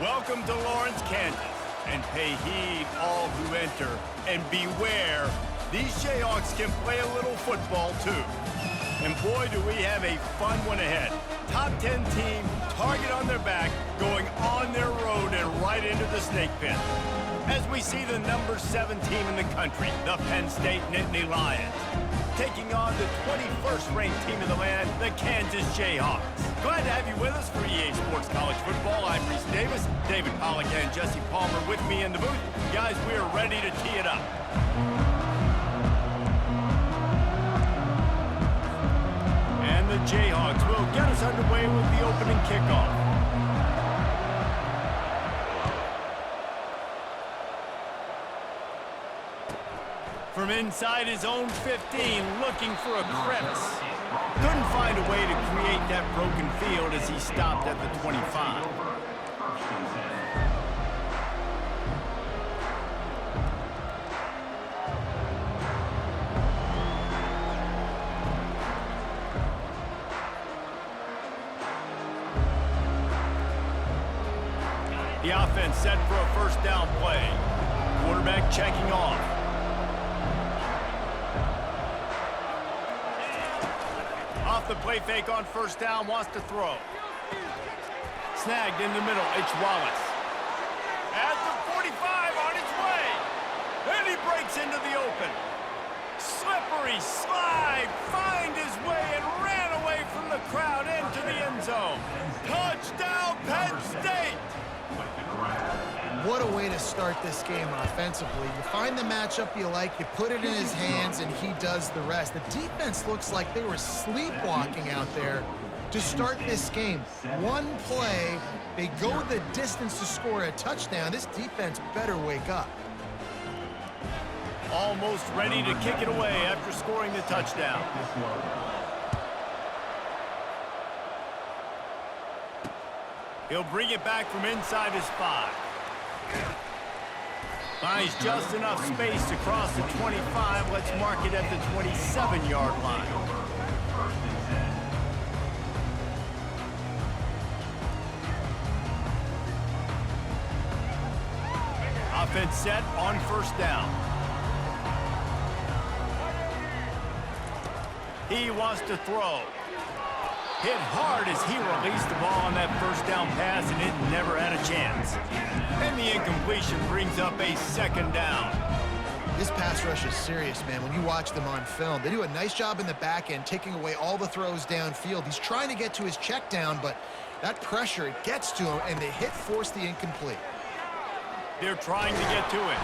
Welcome to Lawrence, Kansas, and pay heed all who enter, and beware, these Jayhawks can play a little football too. And boy, do we have a fun one ahead. Top 10 team, target on their back, going on their road and right into the snake pit. As we see the number 7 team in the country, the Penn State Nittany Lions, taking on the 21st ranked team in the land, the Kansas Jayhawks. Glad to have you with us for EA Sports College Football. I'm Reese Davis, David Pollack and Jesse Palmer with me in the booth. Guys, we are ready to tee it up. And the Jayhawks will get us underway with the opening kickoff. From inside his own 15, looking for a crevice. Couldn't find a way to create that broken field as he stopped at the 25. The offense set for a first down play. Quarterback checking off. Off the play fake on first down, wants to throw. Snagged in the middle, it's Wallace. At the 45 on its way. And he breaks into the open. Slippery slide, find his way and ran away from the crowd into the end zone. Touchdown, Penn State! What a way to start this game offensively. You find the matchup you like, you put it in his hands, and he does the rest. The defense looks like they were sleepwalking out there to start this game. One play, they go the distance to score a touchdown. This defense better wake up. Almost ready to kick it away after scoring the touchdown. He'll bring it back from inside his 5. Finds just enough space to cross the 25. Let's mark it at the 27-yard line. Offense set on first down. He wants to throw. Hit hard as he released the ball on that first down pass, and it never had a chance. And the incompletion brings up a second down. This pass rush is serious, man. When you watch them on film, they do a nice job in the back end, taking away all the throws downfield. He's trying to get to his check down, but that pressure, it gets to him, and the hit forced the incomplete. They're trying to get to it.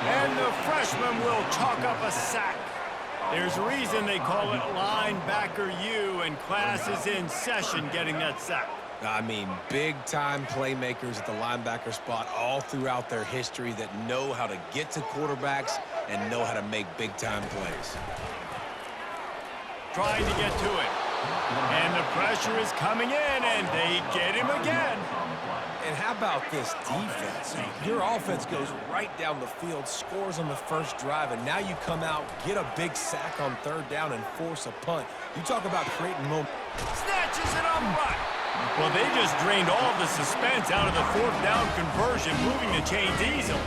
And the freshman will chalk up a sack. There's a reason they call it linebacker U, and class is in session getting that sack. I mean, big-time playmakers at the linebacker spot all throughout their history that know how to get to quarterbacks and know how to make big-time plays. Trying to get to it. And the pressure is coming in, and they get him again. And how about this defense? Your offense goes right down the field, scores on the first drive, and now you come out, get a big sack on third down, and force a punt. You talk about creating momentum. Snatches it up right. Well, they just drained all of the suspense out of the fourth down conversion, moving the chains easily.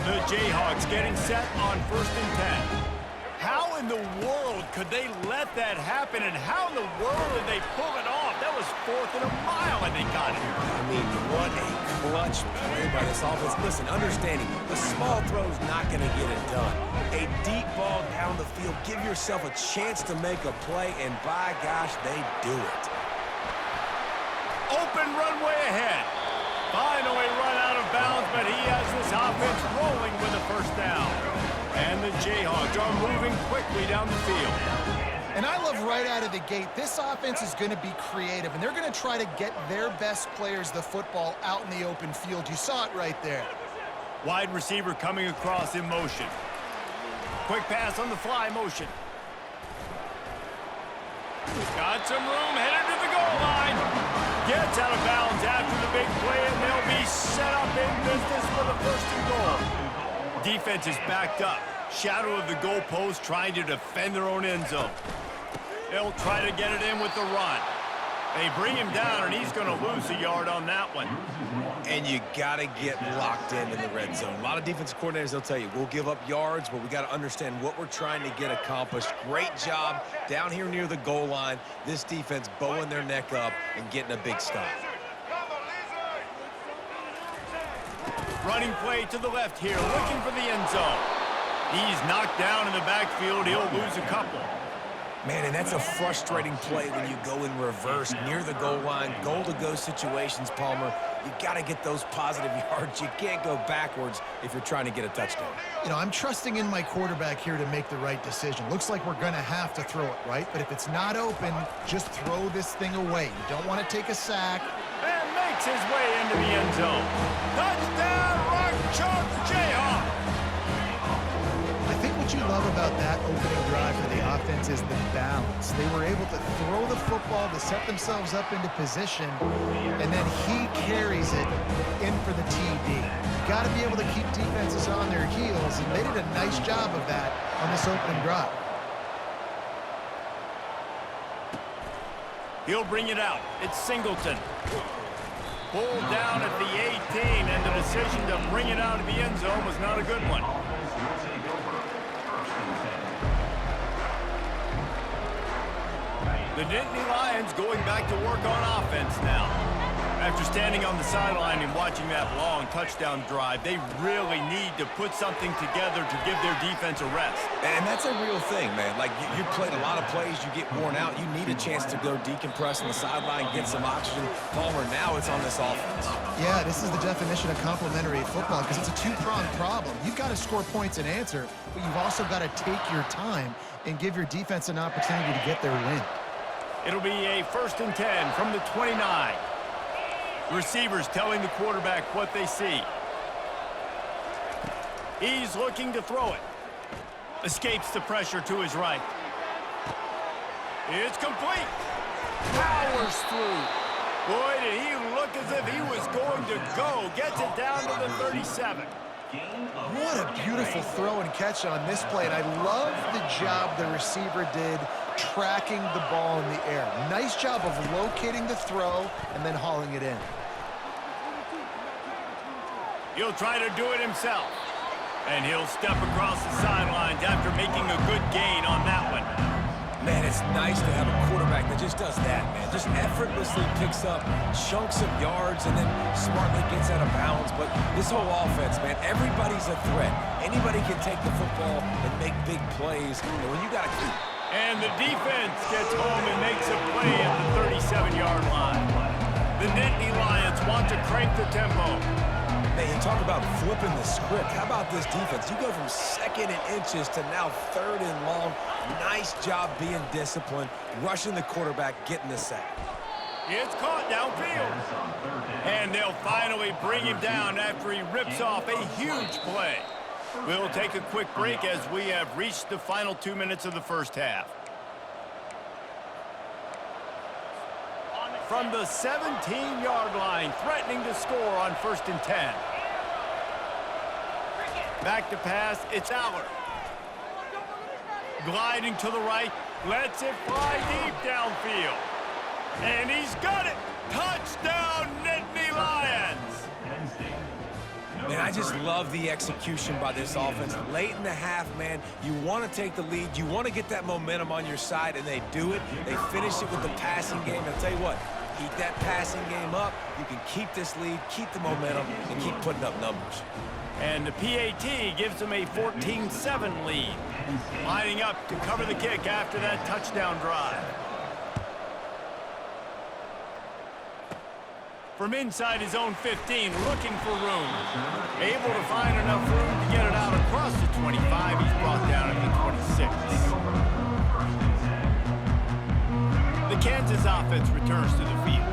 The Jayhawks getting set on first and 10. How in the world could they let that happen, and how in the world did they pull it off? That was 4th and a mile, and they got it. I mean, what a clutch play by this offense. Listen, understanding, the small throw's not going to get it done. A deep ball down the field, give yourself a chance to make a play, and by gosh, they do it. Open runway ahead. Finally run out of bounds, but he has this offense rolling with a first down. And the Jayhawks are moving quickly down the field. And I love right out of the gate, this offense is going to be creative, and they're going to try to get their best players the football out in the open field. You saw it right there. Wide receiver coming across in motion. Quick pass on the fly motion. Got some room, headed to the goal line. Gets out of bounds after the big play, and they'll be set up in business for the first and goal. Defense is backed up. Shadow of the goalpost, trying to defend their own end zone. They'll try to get it in with the run. They bring him down, and he's going to lose a yard on that one. And you got to get locked in the red zone. A lot of defensive coordinators, they'll tell you, we'll give up yards, but we got to understand what we're trying to get accomplished. Great job down here near the goal line. This defense bowing their neck up and getting a big stop. Running play to the left here, looking for the end zone. He's knocked down in the backfield. He'll lose a couple. Man, and that's a frustrating play when you go in reverse near the goal line, goal-to-go situations, Palmer. You got to get those positive yards. You can't go backwards if you're trying to get a touchdown. You know, I'm trusting in my quarterback here to make the right decision. Looks like we're going to have to throw it, right? But if it's not open, just throw this thing away. You don't want to take a sack. And makes his way into the end zone. Touchdown, Rock Chalk Jayhawk! I think what you love about that opening drive for the offense is the balance. They were able to throw the football to set themselves up into position, and then he carries it in for the TD. You got to be able to keep defenses on their heels, and they did a nice job of that on this opening drive. He'll bring it out. It's Singleton. Pulled down at the 18, and the decision to bring it out of the end zone was not a good one. The Nittany Lions going back to work on offense now. After standing on the sideline and watching that long touchdown drive, they really need to put something together to give their defense a rest. And that's a real thing, man. Like, you played a lot of plays, you get worn out. You need a chance to go decompress on the sideline, get some oxygen. Palmer, now it's on this offense. Yeah, this is the definition of complementary football because it's a two-pronged problem. You've got to score points and answer, but you've also got to take your time and give your defense an opportunity to get their win. It'll be a 1st and 10 from the 29. Receivers telling the quarterback what they see. He's looking to throw it. Escapes the pressure to his right. It's complete. Powers through. Boy, did he look as if he was going to go. Gets it down to the 37. What a beautiful throw and catch on this play, and I love the job the receiver did tracking the ball in the air. Nice job of locating the throw and then hauling it in. He'll try to do it himself. And he'll step across the sidelines after making a good gain on that one. Man, it's nice to have a quarterback that just does that, man. Just effortlessly picks up chunks of yards and then smartly gets out of bounds. But this whole offense, man, everybody's a threat. Anybody can take the football and make big plays. And when you got to keep... And the defense gets home and makes a play at the 37-yard line. The Nittany Lions want to crank the tempo. Man, you talk about flipping the script. How about this defense? You go from 2nd and inches to now 3rd and long. Nice job being disciplined, rushing the quarterback, getting the sack. It's caught downfield. And they'll finally bring him down after he rips off a huge play. We'll take a quick break as we have reached the final 2 minutes of the first half. From the 17-yard line, threatening to score on 1st and 10. Back to pass, it's Aller. Gliding to the right, lets it fly deep downfield. And he's got it! Touchdown, Nittany Lions! Man, I just love the execution by this offense. Late in the half, man, you want to take the lead. You want to get that momentum on your side, and they do it. They finish it with the passing game. I'll tell you what, keep that passing game up. You can keep this lead, keep the momentum, and keep putting up numbers. And the PAT gives them a 14-7 lead. Lining up to cover the kick after that touchdown drive. From inside his own 15, looking for room. Able to find enough room to get it out across the 25. He's brought down at the 26. The Kansas offense returns to the field.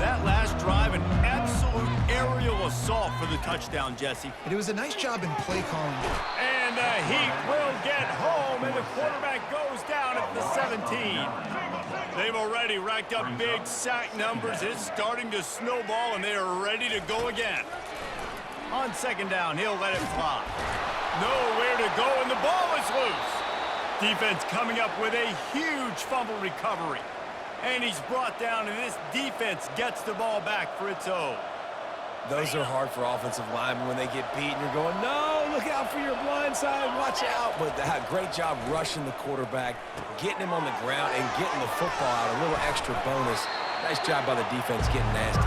That last drive, an absolute aerial assault for the touchdown, Jesse. And it was a nice job in play calling. And the Heat will get home, and the quarterback goes down at the 17. They've already racked up big sack numbers. It's starting to snowball, and they are ready to go again. On 2nd down, he'll let it fly. Nowhere to go, and the ball is loose. Defense coming up with a huge fumble recovery. And he's brought down, and this defense gets the ball back for its own. Those are hard for offensive linemen when they get beat and you're going, no, look out for your blind side, watch out. But great job rushing the quarterback, getting him on the ground, and getting the football out, a little extra bonus. Nice job by the defense getting nasty.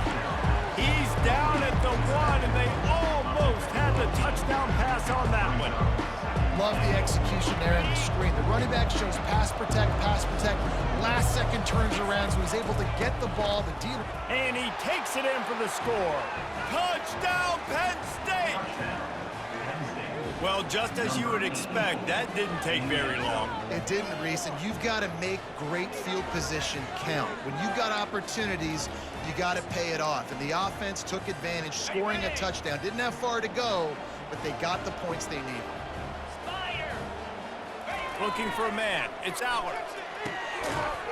He's down at the 1, and they almost had the touchdown pass on that one. Love the execution there in the screen. The running back shows pass protect, pass protect. Last second turns around, so he's able to get the ball. The deal. And he takes it in for the score. Touchdown, Penn State! Well, just as you would expect, that didn't take very long. It didn't, Reese, and you've got to make great field position count. When you've got opportunities, you got to pay it off. And the offense took advantage, scoring a touchdown. Didn't have far to go, but they got the points they needed. Looking for a man. It's Allard.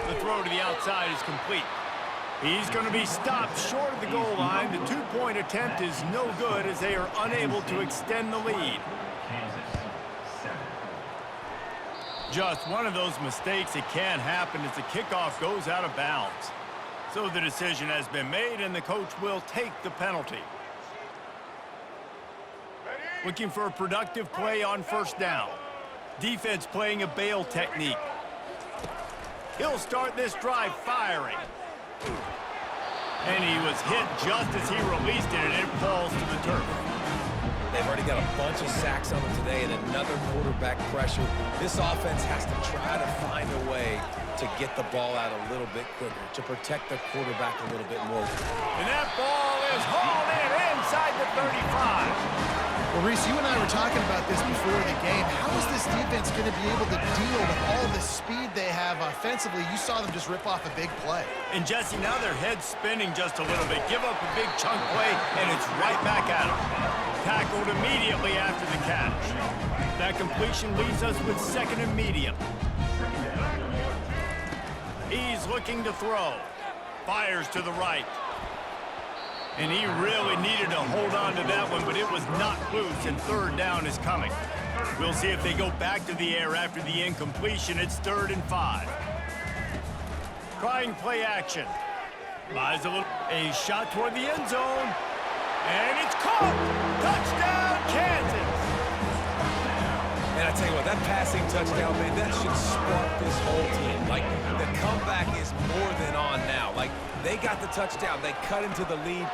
The throw to the outside is complete. He's going to be stopped short of the goal line. The two-point attempt is no good as they are unable to extend the lead. Just one of those mistakes that can happen as the kickoff goes out of bounds. So the decision has been made, and the coach will take the penalty. Looking for a productive play on first down. Defense playing a bail technique. He'll start this drive firing. And he was hit just as he released it, and it falls to the turf. They've already got a bunch of sacks on them today and another quarterback pressure. This offense has to try to find a way to get the ball out a little bit quicker, to protect the quarterback a little bit more. And that ball is hauled in inside the 35. Well, Reese, you and I were talking about this before the game. How is this defense going to be able to deal with all the speed they have offensively? You saw them just rip off a big play. And, Jesse, now their head's spinning just a little bit. Give up a big chunk play, and it's right back at them. Tackled immediately after the catch. That completion leaves us with second and medium. He's looking to throw. Fires to the right. And he really needed to hold on to that one, but it was not loose, and third down is coming. We'll see if they go back to the air after the incompletion. It's 3rd and 5. Trying play action. Buys a shot toward the end zone. And it's caught! Touchdown, Kansas! And I tell you what, that passing touchdown, man, that should spark this whole team. Like, the comeback is more than on now. Like, they got the touchdown. They cut into the lead.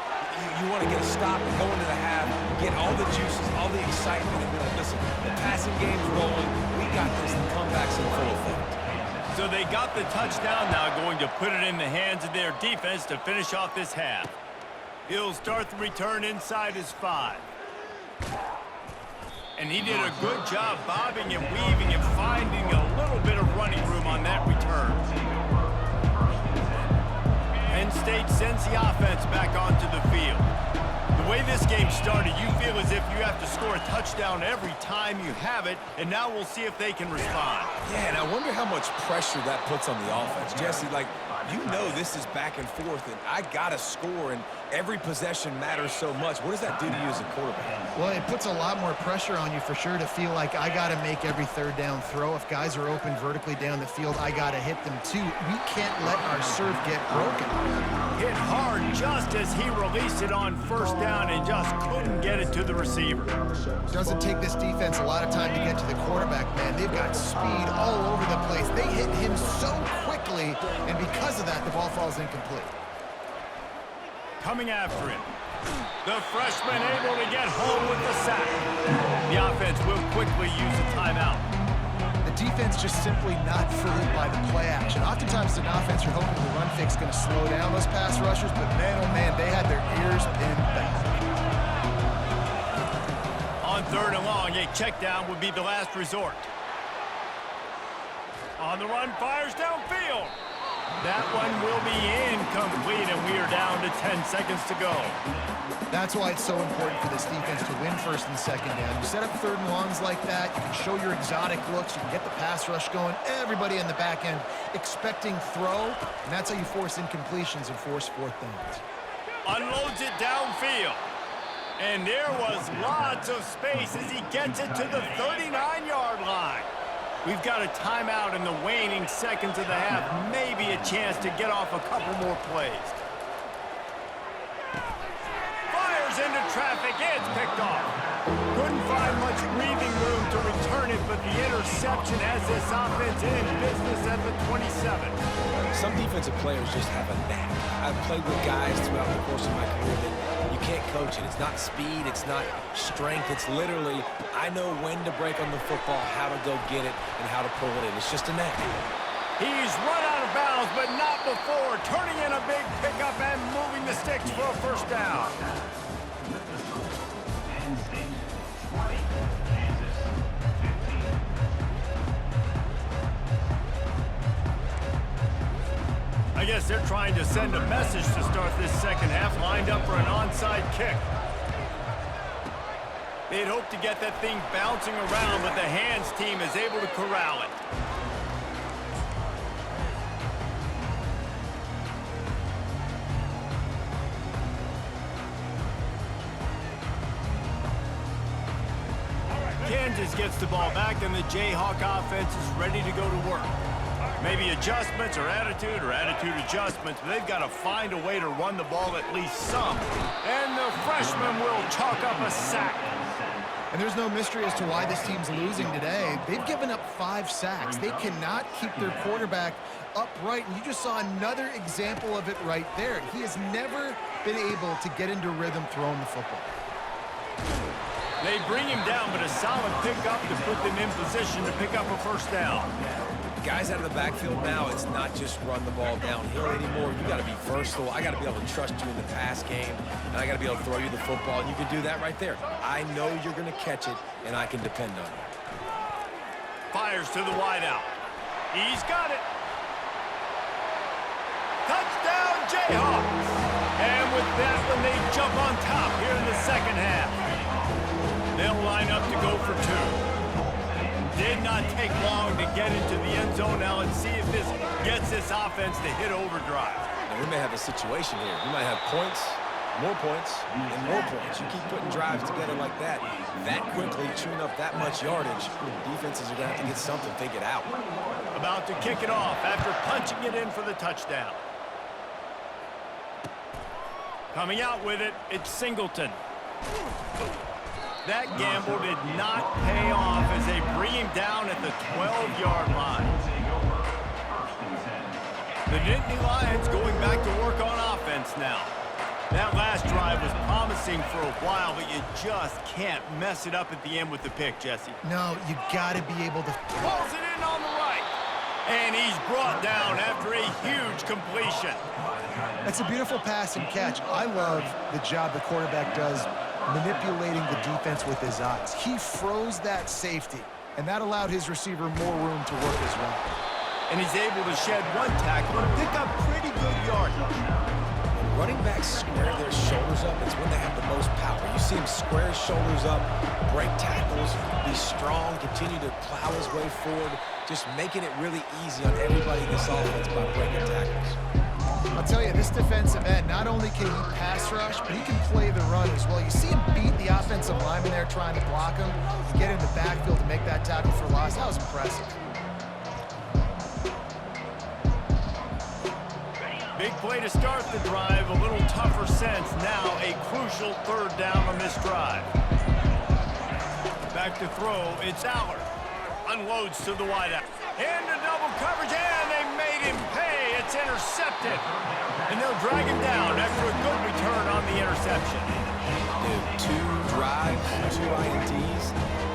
You want to get a stop and go into the half, get all the juices, all the excitement, and be like, listen, the passing game's rolling. We got this. The comeback's in full effect. So they got the touchdown, now going to put it in the hands of their defense to finish off this half. He'll start the return inside his 5. And he did a good job bobbing and weaving and finding a little bit of running room on that return. Penn State sends the offense back onto the field. The way this game started, you feel as if you have to score a touchdown every time you have it, and now we'll see if they can respond. Yeah, and I wonder how much pressure that puts on the offense. Jesse, like, you know this is back and forth, and I got to score, and every possession matters so much. What does that do to you as a quarterback? Well, it puts a lot more pressure on you for sure to feel like I got to make every third down throw. If guys are open vertically down the field, I got to hit them too. We can't let our serve get broken. Hit hard just as he released it on first down and just couldn't get it to the receiver. Doesn't take this defense a lot of time to get to the quarterback, man. They've got speed all over the place. They hit him so quickly, and because of that, the ball falls incomplete. Coming after him. The freshman able to get home with the sack. The offense will quickly use a timeout. The defense just simply not fooled by the play action. Oftentimes, an offense, you're hoping the run fix going to slow down those pass rushers, but man, oh man, they had their ears pinned back. On 3rd and long, a check down would be the last resort. On the run, fires downfield. That one will be incomplete, and we are down to 10 seconds to go. That's why it's so important for this defense to win first and second down. You set up 3rd and longs like that, you can show your exotic looks, you can get the pass rush going, everybody in the back end expecting throw, and that's how you force incompletions and force 4th downs. Unloads it downfield. And there was lots of space as he gets it to the 39-yard line. We've got a timeout in the waning seconds of the half. Maybe a chance to get off a couple more plays. Fires into traffic. It's picked off. Couldn't find much breathing room to return it, but the interception has this offense in business at the 27. Some defensive players just have a knack. I've played with guys throughout the course of my career that you can't coach it. It's not speed, it's not strength. It's literally, I know when to break on the football, how to go get it, and how to pull it in. It's just a knack. He's run out of bounds, but not before. Turning in a big pickup and moving the sticks for a first down. I guess they're trying to send a message to start this second half, lined up for an onside kick. They'd hoped to get that thing bouncing around, but the hands team is able to corral it. Kansas gets the ball back, and the Jayhawk offense is ready to go to work. Maybe adjustments or attitude adjustments, but they've got to find a way to run the ball at least some. And the freshman will chalk up a sack. And there's no mystery as to why this team's losing today. They've given up 5 sacks. They cannot keep their quarterback upright, and you just saw another example of it right there. He has never been able to get into rhythm throwing the football. They bring him down, but a solid pickup to put them in position to pick up a first down. Guys out of the backfield now, it's not just run the ball downhill anymore. You got to be versatile. I got to be able to trust you in the pass game, and I got to be able to throw you the football, and you can do that right there. I know you're going to catch it, and I can depend on you. Fires to the wideout. He's got it. Touchdown, Jayhawks! And with that one, they jump on top here in the second half. They'll line up to go for 2. Did not take long to get into the end zone. Now let's see if this gets this offense to hit overdrive. Now, we may have a situation here. We might have points, more points, and more points. You keep putting drives together like that quickly, chewing up that much yardage, defenses are going to have to get something figured out. About to kick it off after punching it in for the touchdown. Coming out with it, it's Singleton. That gamble did not pay off as they bring him down at the 12-yard line. The Nittany Lions going back to work on offense now. That last drive was promising for a while, but you just can't mess it up at the end with the pick, Jesse. No, you got to be able to. Pulls it in on the right. And he's brought down after a huge completion. That's a beautiful pass and catch. I love the job the quarterback does manipulating the defense with his eyes. He froze that safety, and that allowed his receiver more room to work as well. And he's able to shed one tackle and pick up pretty good yardage. Running backs square their shoulders up. It's when they have the most power. You see him square his shoulders up, break tackles, be strong, continue to plow his way forward, just making it really easy on everybody in this offense by breaking tackles. I'll tell you, this defensive end, not only can he pass rush, but he can play the run as well. You see him beat the offensive lineman there trying to block him, and get in the backfield to make that tackle for loss. That was impressive. Big play to start the drive, a little tougher sense. Now a crucial third down on this drive. Back to throw, it's Allard. Unloads to the wideout. Into double coverage, and they made him pay. It's intercepted. And they'll drag him down after a good return on the interception. Dude, 2 drives, 2 INTs.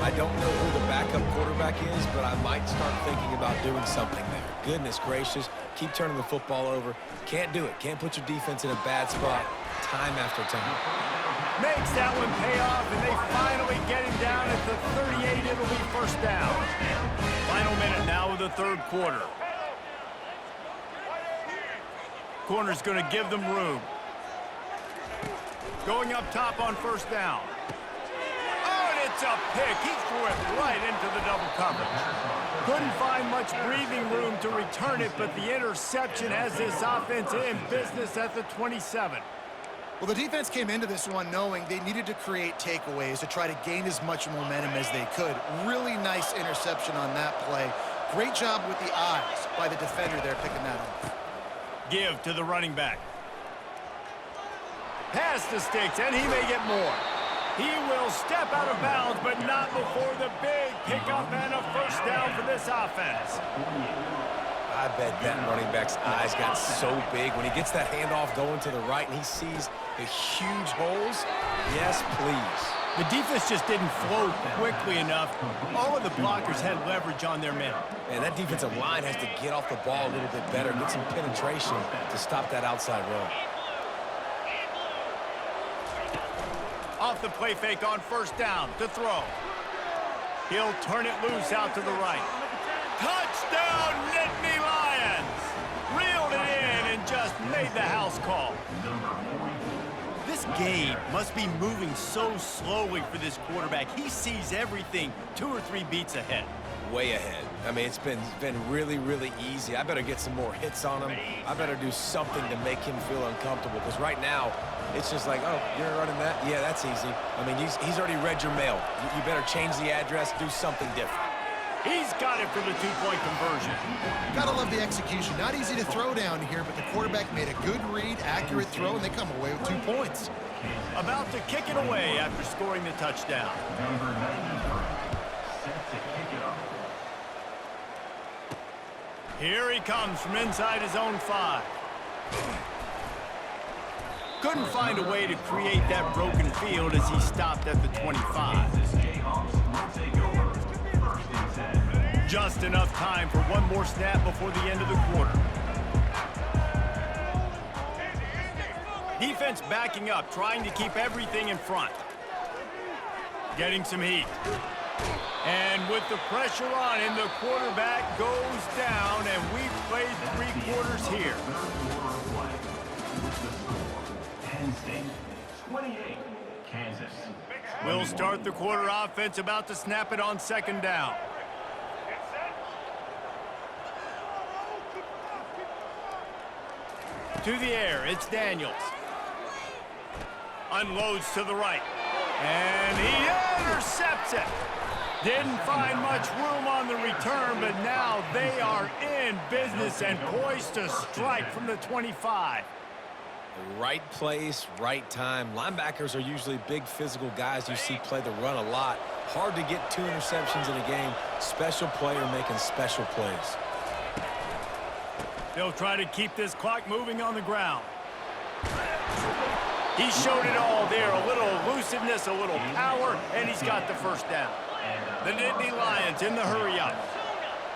I don't know who the backup quarterback is, but I might start thinking about doing something there. Goodness gracious, keep turning the football over. Can't do it. Can't put your defense in a bad spot time after time. Makes that one pay off, and they finally get him down at the 38. It'll be first down. Final minute now of the third quarter. Corner's going to give them room. Going up top on first down. Oh, and it's a pick. He threw it right into the double coverage. Couldn't find much breathing room to return it, but the interception has this offense in business at the 27. Well, the defense came into this one knowing they needed to create takeaways to try to gain as much momentum as they could. Really nice interception on that play. Great job with the eyes by the defender there picking that off. Give to the running back. Pass the sticks, and he may get more. He will step out of bounds, but not before the big pickup and a first down for this offense. I bet that running back's eyes got so big when he gets that handoff going to the right and he sees the huge holes. Yes, please. The defense just didn't flow quickly enough. All of the blockers had leverage on their men. Man, that defensive line has to get off the ball a little bit better, get some penetration to stop that outside run. Off the play fake on first down to throw. He'll turn it loose out to the right. Touchdown, Nittany Lions! Reeled it in and just made the house call. This game must be moving so slowly for this quarterback. He sees everything 2 or 3 beats ahead. Way ahead. I mean, it's been really, really easy. I better get some more hits on him. I better do something to make him feel uncomfortable because right now, it's just like, oh, you're running that? Yeah, that's easy. I mean, he's already read your mail. You better change the address, do something different. He's got it for the 2-point conversion. Gotta love the execution. Not easy to throw down here, but the quarterback made a good read, accurate throw, and they come away with 2 points. About to kick it away after scoring the touchdown. Here he comes from inside his own 5. Couldn't find a way to create that broken field as he stopped at the 25. Just enough time for one more snap before the end of the quarter. Defense backing up, trying to keep everything in front. Getting some heat. And with the pressure on him, the quarterback goes down, and we've played 3 quarters here. Penn State, 28, Kansas. We'll start the quarter offense, about to snap it on second down. To the air, it's Daniels. Unloads to the right. And he intercepts it. Didn't find much room on the return, but now they are in business and poised to strike from the 25. Right place, right time. Linebackers are usually big physical guys you see play the run a lot. Hard to get 2 interceptions in a game. Special player making special plays. They'll try to keep this clock moving on the ground. He showed it all there. A little elusiveness, a little power, and he's got the first down. The Nittany Lions in the hurry-up.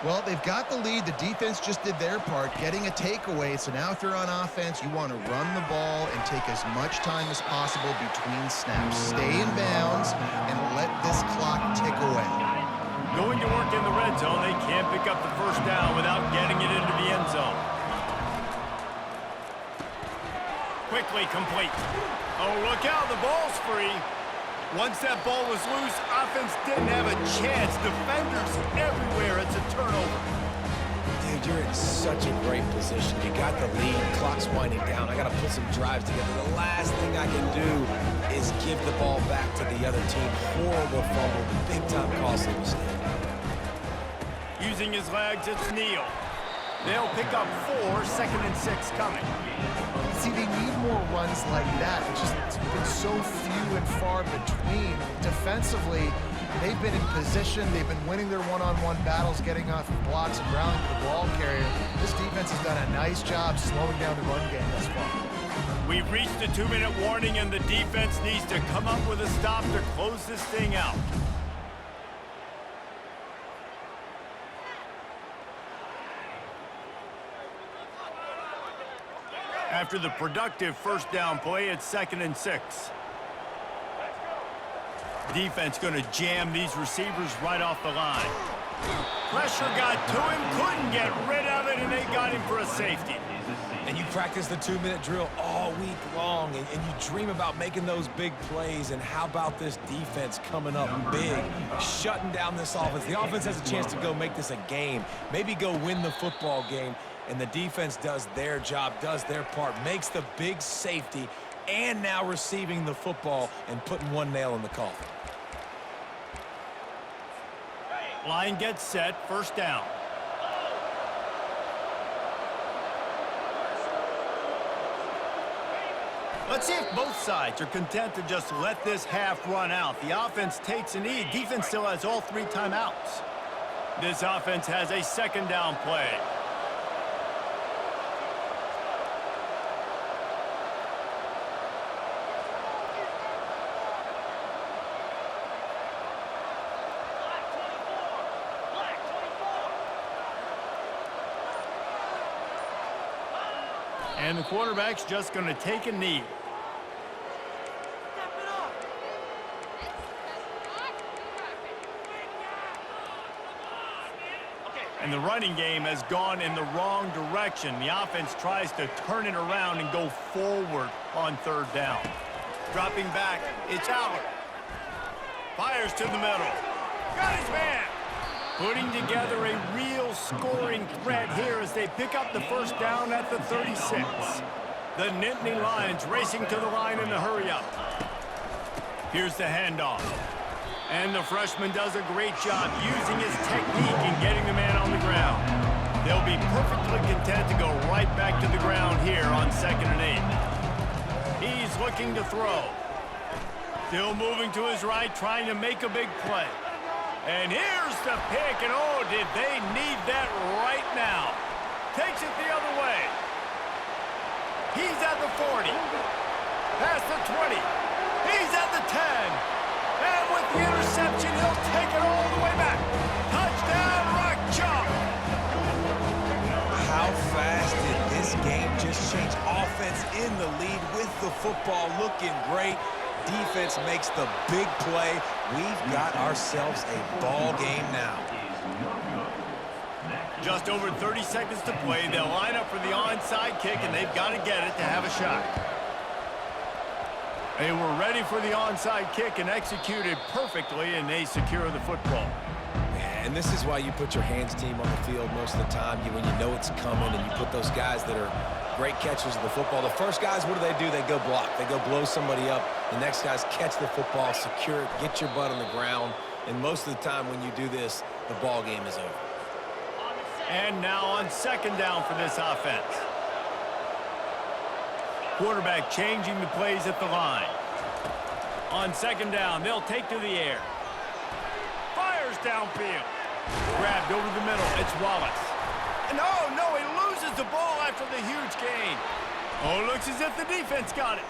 Well, they've got the lead. The defense just did their part, getting a takeaway. So now if you're on offense, you want to run the ball and take as much time as possible between snaps. Stay in bounds and let this clock tick away. Going to work in the red zone, they can't pick up the first down without getting it into the end zone. Quickly complete. Oh, look out, the ball's free. Once that ball was loose, offense didn't have a chance. Defenders everywhere. It's a turnover. Dude, you're in such a great position. You got the lead, clock's winding down. I got to put some drives together. The last thing I can do is give the ball back to the other team. Horrible fumble, big-time costly mistake. Using his legs, it's Neal. They'll pick up 4, 2nd and 6 coming. See, they need more runs like that. It's been so few and far between. Defensively, they've been in position. They've been winning their one-on-one battles, getting off blocks and rallying to the ball carrier. This defense has done a nice job slowing down the run game thus far. We've reached the 2-minute warning, and the defense needs to come up with a stop to close this thing out. After the productive first down play, it's 2nd and 6. Defense going to jam these receivers right off the line. Pressure got to him, couldn't get rid of it, and they got him for a safety. And you practice the 2-minute drill all week long, and you dream about making those big plays, and how about this defense coming up big, shutting down this offense. The offense has a chance to go make this a game, maybe go win the football game, and the defense does their job, does their part, makes the big safety, and now receiving the football and putting one nail in the coffin. Line gets set, first down. Let's see if both sides are content to just let this half run out. The offense takes a knee. Defense still has all 3 timeouts. This offense has a second down play. And the quarterback's just going to take a knee. And the running game has gone in the wrong direction. The offense tries to turn it around and go forward on 3rd down. Dropping back, it's Allen. Fires to the middle. Got his man. Putting together a real scoring threat here as they pick up the 1st down at the 36. The Nittany Lions racing to the line in a hurry-up. Here's the handoff. And the freshman does a great job using his technique and getting the man on the ground. They'll be perfectly content to go right back to the ground here on 2nd and 8. He's looking to throw. Still moving to his right, trying to make a big play. And here's the pick, and oh, did they need that right now. Takes it the other way. He's at the 40. Past the 20. He's at the 10. And with the interception, he'll take it all the way back. Touchdown, Rock Chalk. How fast did this game just change? Offense in the lead with the football, looking great. Defense makes the big play. We've got ourselves a ball game now. Just over 30 seconds to play. They'll line up for the onside kick, and they've got to get it to have a shot. They were ready for the onside kick and executed perfectly, and they secure the football. And this is why you put your hands team on the field most of the time. When you know it's coming and you put those guys that are great catchers of the football. The first guys, what do? They go block. They go blow somebody up. The next guys catch the football, secure it, get your butt on the ground. And most of the time when you do this, the ball game is over. And now on 2nd down for this offense. Quarterback changing the plays at the line. On 2nd down, they'll take to the air. Fires downfield. Grabbed over the middle. It's Wallace. And oh, no, he loses the ball after the huge gain. Oh, it looks as if the defense got it.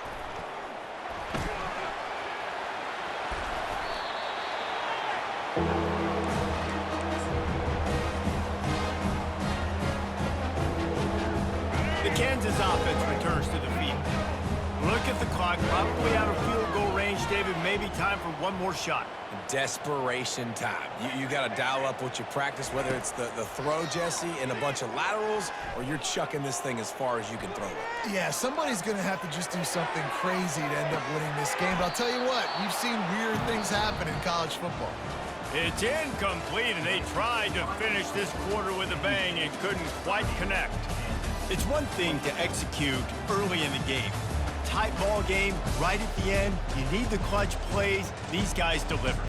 The Kansas offense returns to the field. Look at the clock, probably out of field goal range, David. Maybe time for one more shot. Desperation time. You got to dial up what you practice, whether it's the throw, Jesse, and a bunch of laterals, or you're chucking this thing as far as you can throw it. Yeah, somebody's going to have to just do something crazy to end up winning this game. But I'll tell you what, you've seen weird things happen in college football. It's incomplete, and they tried to finish this quarter with a bang and couldn't quite connect. It's one thing to execute early in the game. Tight ball game, right at the end, you need the clutch plays. These guys deliver.